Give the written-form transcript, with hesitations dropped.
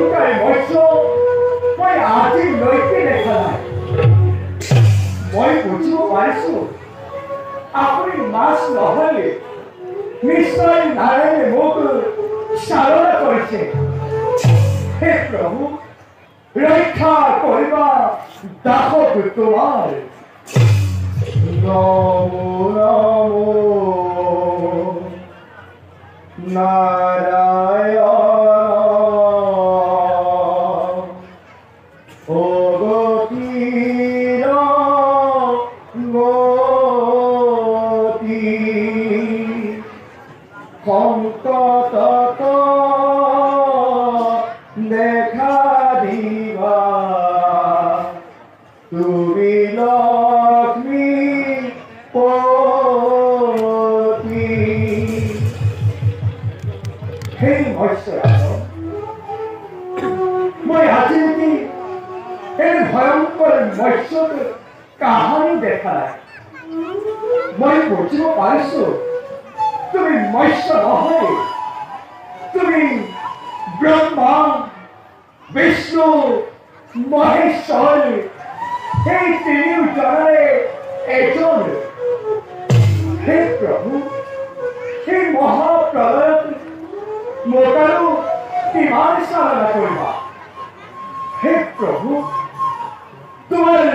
অহংকাৰী মৎস্য মই আজিলৈকে দেখা নাই। মই বুজিব পাৰিছো আপুনি মাছ নহলে নিশ্চয় নাৰায়ণে মোক চালনা কৰিছে। হে প্ৰভু, ৰক্ষা কৰিবা দাসক তোমাৰ। নমো নমো নাৰায়ণ। ও গতিৰ গতি সংকট দেখা দিবা তুমি লক্ষ্মী পতি। হে মৎস্যৰাজ, মই আজিলৈকে এই ভয়ংকৰ মৎস্যৰ কাহানি দেখা নাই। মই বুজিব পাৰিছো তুমি মৎস্য নহয়, তুমি ব্ৰহ্মা বিষ্ণু মহেশ্বৰ এই তিনিওজনৰে এজন। হে প্ৰভু, এই মহাপ্ৰলয়ত মোক আৰু কিমান চালনা কৰিবা। হে প্ৰভু, তোমাৰ